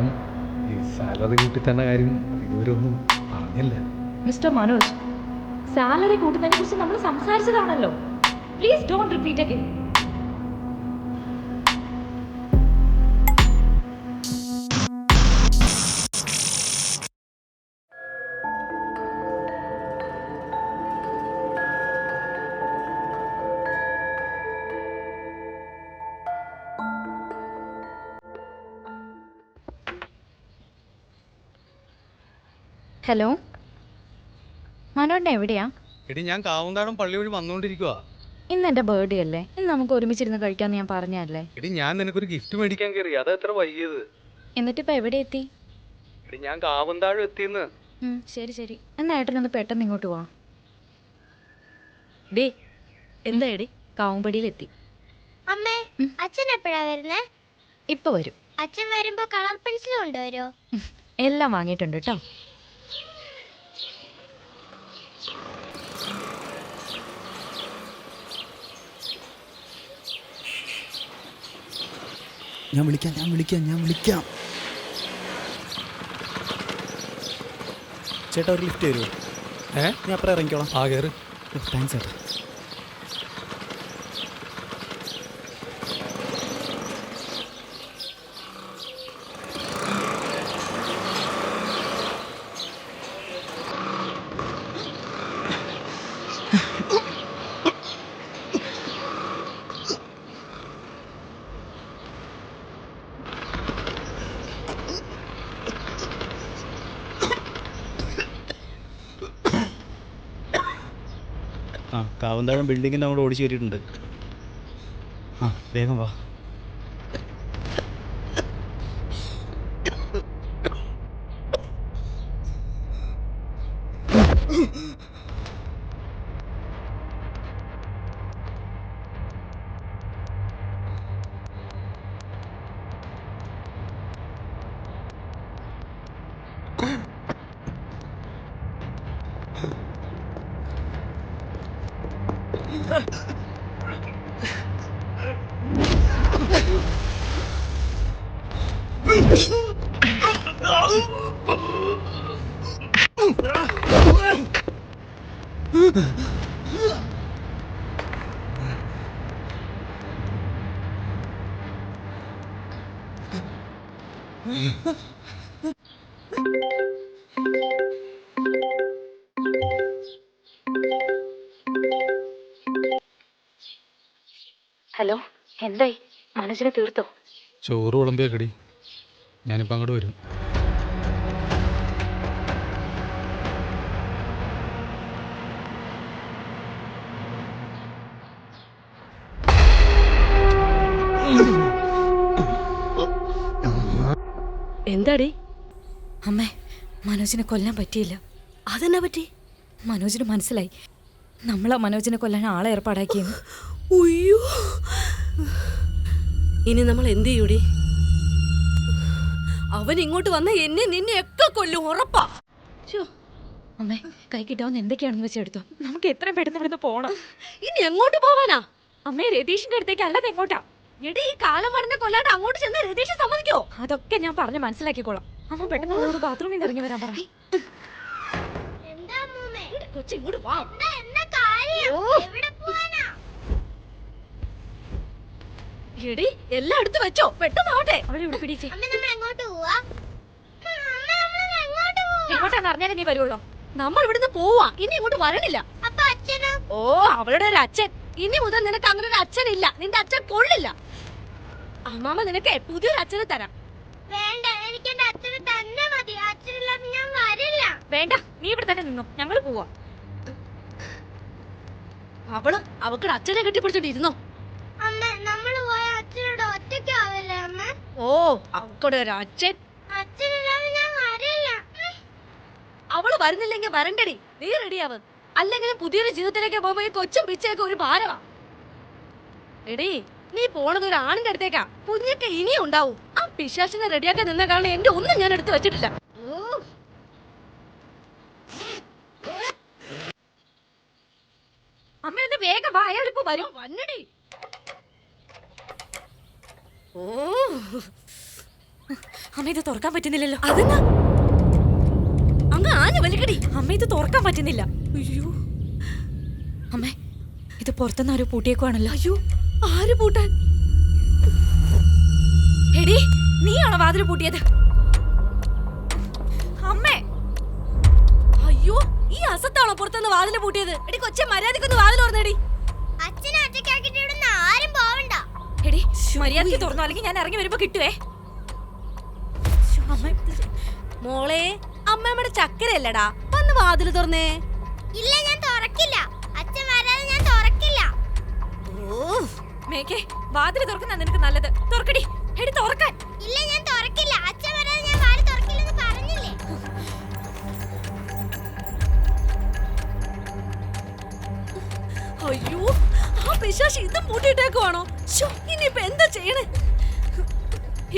Madam ഈ salary കൂട്ടി തന്നെ കാര്യം ഇവരൊന്നും പറഞ്ഞില്ല. മിസ്റ്റർ മനോജ്, സാലറി കൂട്ടുന്നതിനെ കുറിച്ച് നമ്മൾ സംസാരിച്ചതാണല്ലോ. Please don't repeat again. Hello, മനോണ്ണ എവിടെയാ? എടി ഞാൻ കാവുന്താടം പള്ളി വഴി വന്നോണ്ടിരിക്കുവാ. ഇന്ന് എൻ്റെ ബർത്ത്ഡേ അല്ലേ, ഇന്ന് നമുക്ക് ഒരുമിച്ചിരുന്ന് കഴിക്കാമെന്ന് ഞാൻ പറഞ്ഞല്ലേ. എടി ഞാൻ നിനക്കൊരു ഗിഫ്റ്റ് മേടിക്കാൻ കയറി, അതാ എത്ര വൈകിയത്. എന്നിട്ടിപ്പോൾ എവിടെ എത്തി? എടി ഞാൻ കാവുന്താഴം എത്തിയെന്ന്. ശരി ശരി, എന്നാ ഏട്ടനൊന്ന് പെട്ടെന്ന് ഇങ്ങോട്ട് പോവാ. ഡേ, എന്താ എടി? കാവുമ്പടിയിലെത്തി. അമ്മേ, അച്ഛൻ എപ്പോഴാ വരുന്നേ? ഇപ്പൊ വരും. അച്ഛൻ വരുമ്പോ കളർ പെൻസിൽ കൊണ്ടുവരോ? എല്ലാം വാങ്ങിയിട്ടുണ്ട് കേട്ടോ. ഞാൻ വിളിക്കാം. ചേട്ടാ ഒരു ലിഫ്റ്റ് തരുമോ? ഞാൻ അപ്പുറം ഇറങ്ങിക്കോളാം. ആ കയറ്. താങ്ക്സ് ചേട്ടാ. കാവന്താഴം ബിൽഡിങ്ങിൻ്റെ അങ്ങോട്ട് ഓടിച്ചു കയറ്റിയിട്ടുണ്ട്. വേഗം വാ. ഹലോ, എന്തായി? മനസ്സിനെ തീർത്തോ? ചോറ് വിളമ്പിയേക്കടി, ഞാനിപ്പോൾ അങ്ങോട്ട് വരും. എന്താടി? അമ്മേ, മനോജിനെ കൊല്ലാൻ പറ്റിയില്ല. അതെന്നാ പറ്റി? മനോജിന് മനസ്സിലായി നമ്മളാ മനോജിനെ കൊല്ലാൻ ആളെ ഏർപ്പാടാക്കിയെന്ന്. ഉയ്യോ, ഇനി നമ്മൾ എന്ത് ചെയ്യൂടി? അവൻ ഇങ്ങോട്ട് വന്ന എന്നെ നിന്നെ ഒക്കെ കൊല്ലും, ഉറപ്പാ. അമ്മേ, കൈ കിട്ടാവുന്ന എന്തൊക്കെയാണെന്ന് വെച്ചെടുത്തോ. നമുക്ക് എത്രയും പെട്ടെന്ന് ഇവിടുന്ന് പോണം. ഇനി എങ്ങോട്ട് പോവാനാ? അമ്മേ, രതീഷിന്റെ അടുത്തേക്ക് അല്ലാതെ എങ്ങോട്ടാ? എടി, ഈ കാലം പറഞ്ഞ കൊല്ലാണ്ട് അങ്ങോട്ട് ചെന്ന് രതീഷ് സമ്മതിക്കോ? അതൊക്കെ ഞാൻ പറഞ്ഞ് മനസ്സിലാക്കിക്കോളാം. അമ്മ പെട്ടെന്ന് അവളോട് ബാത്റൂമിൽ നിന്ന് ഇറങ്ങി വരാൻ പറ. എന്താ അമ്മൂമ്മേ? കൊച്ചി ഇങ്ങോട്ട് വാ. എന്താ കാര്യം? എവിടെ പോവാനാ? എടി, എല്ലാം എടുത്ത് വെച്ചോ, പെട്ടെന്നാവട്ടെ. അവളെ ഇവിടെ പിടിച്ചേ. അമ്മ, നമ്മൾ എങ്ങോട്ട് പോവാ? അമ്മ, നമ്മൾ എങ്ങോട്ട് പോവാ? എങ്ങോട്ടാന്ന് അറിഞ്ഞാലേ നീ വരുള്ളൂ. നമ്മൾ ഇവിടുന്ന് പോവാ, ഇനി ഇങ്ങോട്ട് വരണില്ല. അപ്പൊ അച്ഛനോ? ഓ, അവളുടെ ഒരു അച്ഛൻ. ഇനി മുതൽ നിനക്ക് അങ്ങനെ ഒരു അച്ഛനില്ല. നിന്റെ അച്ഛൻ കൊള്ളില്ല. അമ്മാമ്മ നിനക്ക് പുതിയൊരു അച്ഛനെ തരാം. വേണ്ട, എനിക്ക് എന്റെ അച്ഛനെ തന്നെ മതി. അച്ഛനില്ലാതെ ഞാൻ വരില്ല. വേണ്ട, നീ ഇവിടെ തന്നെ നിന്നോ, ഞങ്ങള് പോവാ. അവക്കടെ അച്ഛനെ കെട്ടിപ്പിടിച്ചോണ്ടിരുന്നോ? അമ്മ, നമ്മൾ പോയ അച്ഛനോട് ഒറ്റയ്ക്കാവില്ലേ അമ്മ? ഓ, അവക്കടെ ഒരു അച്ഛൻ. അച്ഛനില്ലാതെ ഞാൻ വരില്ല. അവള് വരുന്നില്ലെങ്കിൽ വരണ്ടടി. നീ റെഡിയാവ്. അല്ലെങ്കിൽ പുതിയൊരു ജീവിതത്തിലേക്ക് പോകുമ്പോ ഈ കൊച്ചും പിച്ചയൊക്കെ ഒരു ഭാരമാ. എടി, നീ പോണത് ഒരു ആണിന്റെ അടുത്തേക്കാ. കുഞ്ഞൊക്കെ ഇനിയും ഉണ്ടാവും. ആ പിശാചിനെ റെഡിയാക്കാൻ നിന്ന കാരണം എന്റെ ഒന്നും ഞാൻ എടുത്തു വെച്ചിട്ടില്ല. അമ്മ ഒന്ന് വേഗം വാ, അയാളിപ്പോ വരും. വന്നടി. ഓ, അമ്മ ഇത് തുറക്കാൻ പറ്റുന്നില്ലല്ലോ. അതെന്നാ അങ്ങ് ആഞ്ഞു വലിക്കടി. അമ്മ ഇത് തുറക്കാൻ പറ്റുന്നില്ല. അയ്യോ അമ്മേ, ഇത് പുറത്തുനിന്ന് ആരോ പൂട്ടിയേക്കുവാണല്ലോ. അയ്യോ ആര് പൂട്ടാൻ? എടി, നീയാണോ വാതിൽ പൂട്ടിയത്? അമ്മേ, അയ്യോ ഈ അസത്താണോ പുറത്തുനിന്ന് വാതില് പൂട്ടിയത്? എടി കൊച്ചെ മര്യാദക്കൊന്ന് വാതിൽ തുറന്നേടി. അച്ഛനെ ഒറ്റയ്ക്കാക്കിട്ട് ഇവിടുന്ന് ആരും പോവണ്ട. എടി മര്യാദയ്ക്ക് തുറന്നോ, അല്ലെങ്കിൽ ഞാൻ ഇറങ്ങി വരുമ്പോ കിട്ടുവേ. അമ്മേ, മോളെ അമ്മയുടെ ചക്കരയല്ലടാ, വന്ന് വാതില് തുറന്നേ. ഇല്ല, ഞാൻ തുറക്കില്ല. അച്ഛൻ വരാതെ ഞാൻ തുറക്കില്ല. മേക്കേ, വാതിൽ തുറക്കുന്ന നിനക്ക് നല്ലത്. തുറക്കടി, എടി തുറക്കാൻ. ഇല്ല, ഞാൻ തുറക്കില്ല. അച്ഛൻ വരാതെ ഞാൻ വാതിൽ തുറക്കില്ലെന്ന് പറഞ്ഞില്ലേ? അയ്യോ ആ പിശാച് ഇതും പൂട്ടിയിട്ടേക്കുവാണോ? ശോ, ഇനിയിപ്പോ എന്താ ചെയ്യണേ?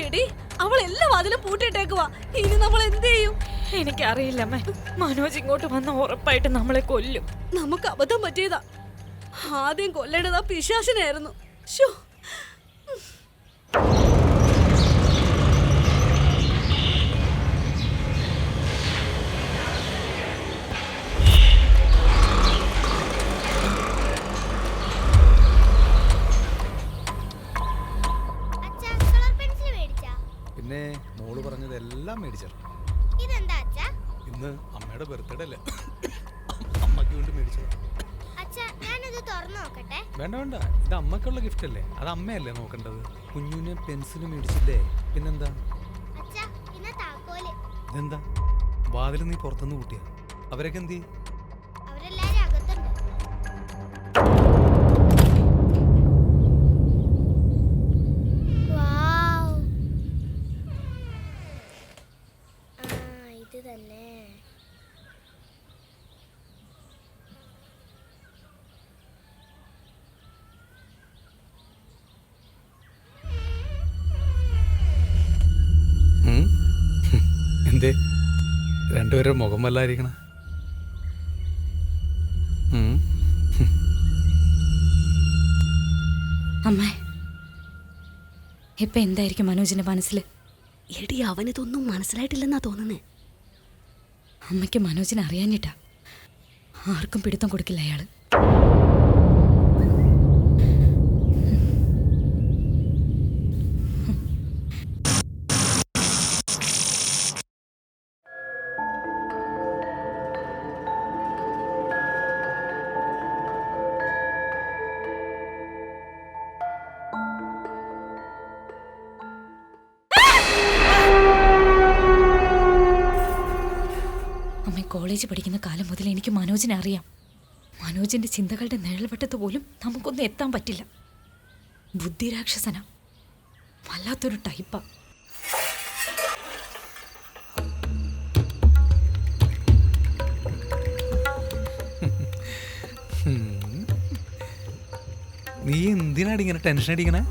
എടി അവൾ എല്ലാ വാതിലും പൂട്ടിയിട്ടേക്കുവാ. ഇനി നമ്മൾ എന്ത് ചെയ്യും? എനിക്കറിയില്ല അമ്മേ. മനോജ് ഇങ്ങോട്ട് വന്ന ഉറപ്പായിട്ട് നമ്മളെ കൊല്ലും. നമുക്ക് അബദ്ധം പറ്റിയതാ. ആദ്യം കൊല്ലേണ്ടത് ആ പിശാചിനായിരുന്നു. ശോ അച്ഛാ, കളർ പെൻസിൽ മേടിച്ചാ? പിന്നെ മോള് പറഞ്ഞതെല്ലാം മേടിച്ചിട്ടുണ്ട്. ഇതെന്താ അച്ഛാ? ഇന്ന് അമ്മയുടെ ബർത്ത്ഡേ അല്ലേ, അമ്മയ്ക്ക് വേണ്ടി മേടിച്ചത്. അച്ഛാ, ഞാനിത് തുറന്നു നോക്കട്ടെ. വേണ്ട വേണ്ട, ഇത് അമ്മക്കുള്ള ഗിഫ്റ്റ് അല്ലേ, അത് അമ്മയല്ലേ നോക്കേണ്ടത്. കുഞ്ഞുവിനെ പെൻസിൽ മേടിച്ചില്ലേ, പിന്നെന്താ? അച്ഛാ, പിന്നെ താക്കോല്. ഇതെന്താ വാതിൽ നീ പുറത്തുനിന്ന് കൂട്ടിയ? അവരൊക്കെ എന്ത് ചെയ്യും? അവരെല്ലാരും അകത്തുണ്ട്. വൗ. ഇത് തന്നെ. എന്തേ രണ്ടുപേരുടെ മുഖം വല്ലായിരിക്കണ? അമ്മേ, ഇപ്പൊ എന്തായിരിക്കും മനോജിന്റെ മനസ്സിൽ? എടി അവനിതൊന്നും മനസ്സിലായിട്ടില്ലെന്നാ തോന്നുന്നേ. അമ്മയ്ക്ക് മനോജിനെ അറിയാഞ്ഞിട്ടാ. ആർക്കും പിടുത്തം കൊടുക്കില്ല അയാള്. അമ്മ, കോളേജ് പഠിക്കുന്ന കാലം മുതൽ എനിക്ക് മനോജിനെ അറിയാം. മനോജിന്റെ ചിന്തകളുടെ നിഴൽവട്ടത്ത് പോലും നമുക്കൊന്നും എത്താൻ പറ്റില്ല. ബുദ്ധിരാക്ഷസന, വല്ലാത്തൊരു ടൈപ്പാ. നീ എന്തിനാണ് ഇങ്ങനെ ടെൻഷൻ അടിക്കണേ?